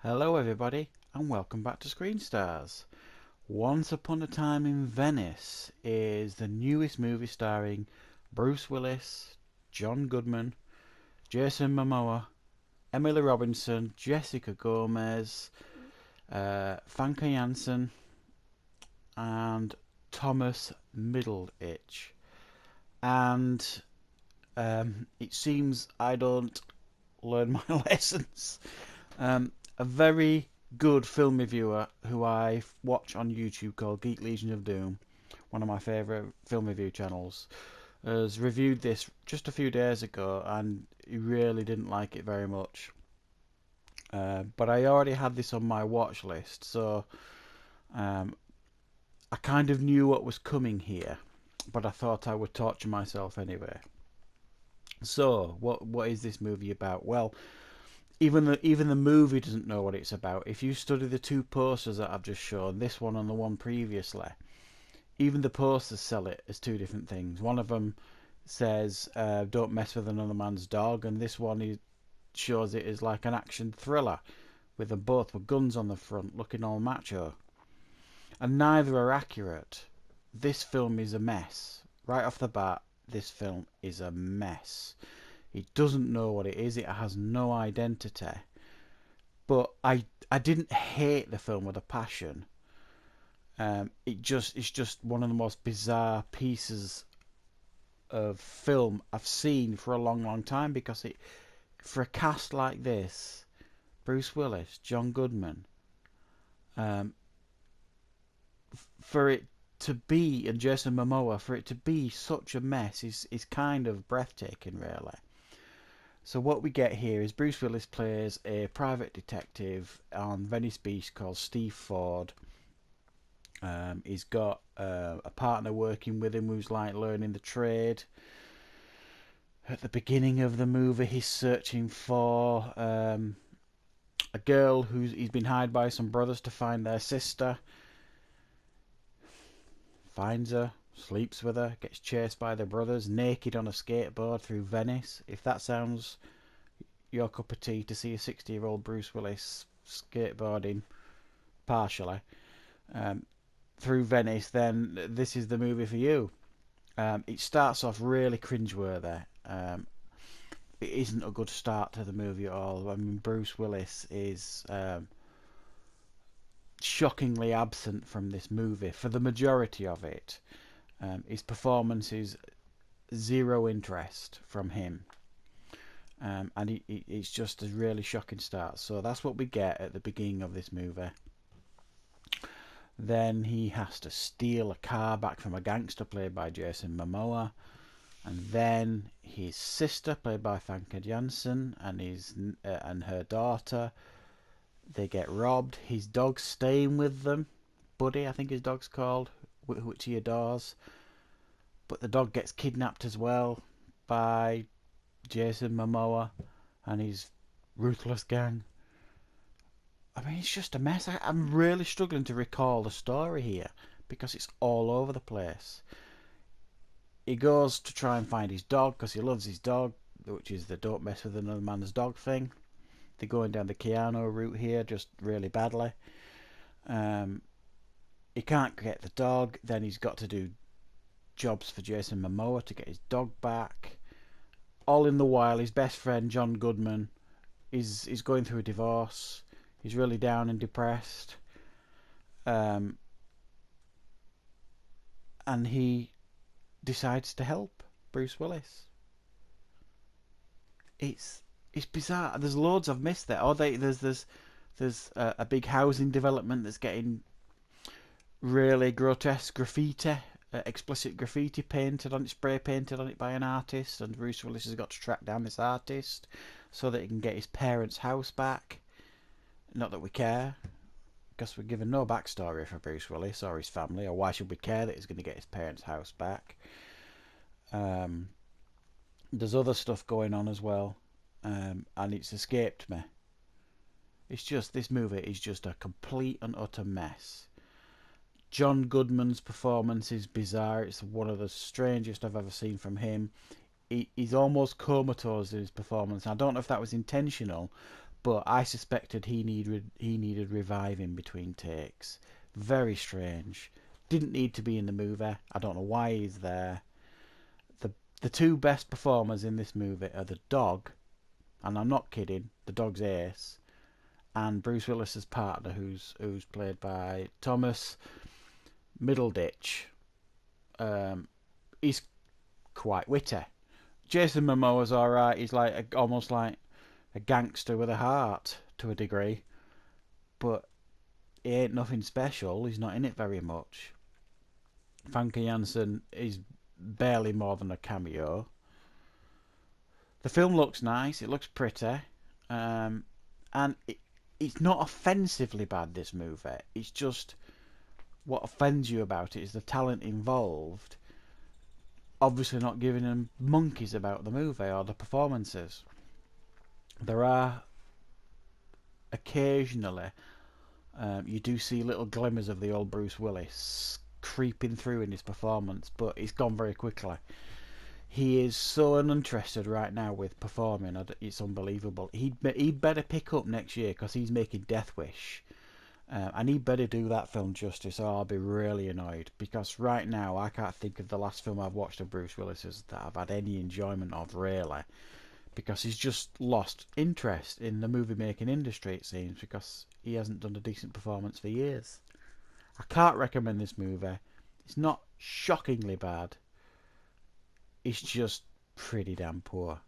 Hello everybody and welcome back to Screen Stars. Once Upon a Time in Venice is the newest movie starring Bruce Willis, John Goodman, Jason Momoa, Emily Robinson, Jessica Gomez, Famke Janssen and Thomas Middleditch. And it seems I don't learn my lessons. A very good film reviewer who I watch on YouTube called Geek Legion of Doom, one of my favourite film review channels, has reviewed this just a few days ago and he really didn't like it very much. But I already had this on my watch list, so um, I kind of knew what was coming here, but I thought I would torture myself anyway. So, what is this movie about? Well, even the movie doesn't know what it's about. If you study the two posters that I've just shown, this one and the one previously, even the posters sell it as two different things. One of them says "Don't mess with another man's dog," and this one shows it as like an action thriller with them both with guns on the front, looking all macho. And neither are accurate. This film is a mess. Right off the bat, this film is a mess. It doesn't know what it is. It has no identity. But I didn't hate the film with a passion. It's just one of the most bizarre pieces of film I've seen for a long time, because it, for a cast like this, Bruce Willis, John Goodman, um, for it to be, and Jason Momoa, for it to be such a mess is kind of breathtaking, really. So what we get here is Bruce Willis plays a private detective on Venice Beach called Steve Ford. He's got a partner working with him who's like learning the trade. At the beginning of the movie, he's searching for a girl he's been hired by some brothers to find their sister. Finds her, sleeps with her, gets chased by the brothers naked on a skateboard through Venice. If that sounds your cup of tea, to see a 60-year-old Bruce Willis skateboarding partially through Venice, then this is the movie for you. It starts off really cringeworthy. It isn't a good start to the movie at all. I mean, Bruce Willis is shockingly absent from this movie for the majority of it. His performance is zero interest from him. And it's just a really shocking start. So that's what we get at the beginning of this movie. Then he has to steal a car back from a gangster played by Jason Momoa. And then his sister, played by Famke Janssen, and her daughter, they get robbed. His dog's staying with them. Buddy, I think his dog's called, which he adores. But the dog gets kidnapped as well by Jason Momoa and his ruthless gang. I mean, it's just a mess. I'm really struggling to recall the story here because it's all over the place. He goes to try and find his dog because he loves his dog, which is the don't mess with another man's dog thing. They're going down the Keanu route here just really badly. He can't get the dog. Then he's got to do jobs for Jason Momoa to get his dog back. All in the while, his best friend John Goodman is going through a divorce. He's really down and depressed. And he decides to help Bruce Willis. It's bizarre. There's loads I've missed there. There's a big housing development that's getting really grotesque graffiti, explicit graffiti painted on it, spray painted on it by an artist, and Bruce Willis has got to track down this artist so that he can get his parents' house back. Not that we care, because we're given no backstory for Bruce Willis or his family, or why should we care that he's going to get his parents' house back. There's other stuff going on as well, and it's escaped me. It's just, this movie is just a complete and utter mess. John Goodman's performance is bizarre. It's one of the strangest I've ever seen from him. he's almost comatose in his performance. I don't know if that was intentional, but I suspected he needed reviving between takes. Very strange. Didn't need to be in the movie. I don't know why he's there. The the two best performers in this movie are the dog, and I'm not kidding. The dog's Ace, and Bruce Willis's partner, who's played by Thomas Middleditch. He's quite witty. Jason Momoa's alright. He's like almost like a gangster with a heart to a degree, but he ain't nothing special. He's not in it very much. Famke Janssen is barely more than a cameo. The film looks nice. It looks pretty, and it's not offensively bad. This movie. It's just what offends you about it is the talent involved. Obviously, not giving them monkeys about the movie or the performances. There are occasionally you do see little glimmers of the old Bruce Willis creeping through in his performance, but it's gone very quickly. He is so uninterested right now with performing. It's unbelievable. He'd better pick up next year because he's making Death Wish. And he'd better do that film justice or I'll be really annoyed. Because right now I can't think of the last film I've watched of Bruce Willis's that I've had any enjoyment of, really. Because he's just lost interest in the movie making industry, it seems, because he hasn't done a decent performance for years. I can't recommend this movie. It's not shockingly bad. It's just pretty damn poor.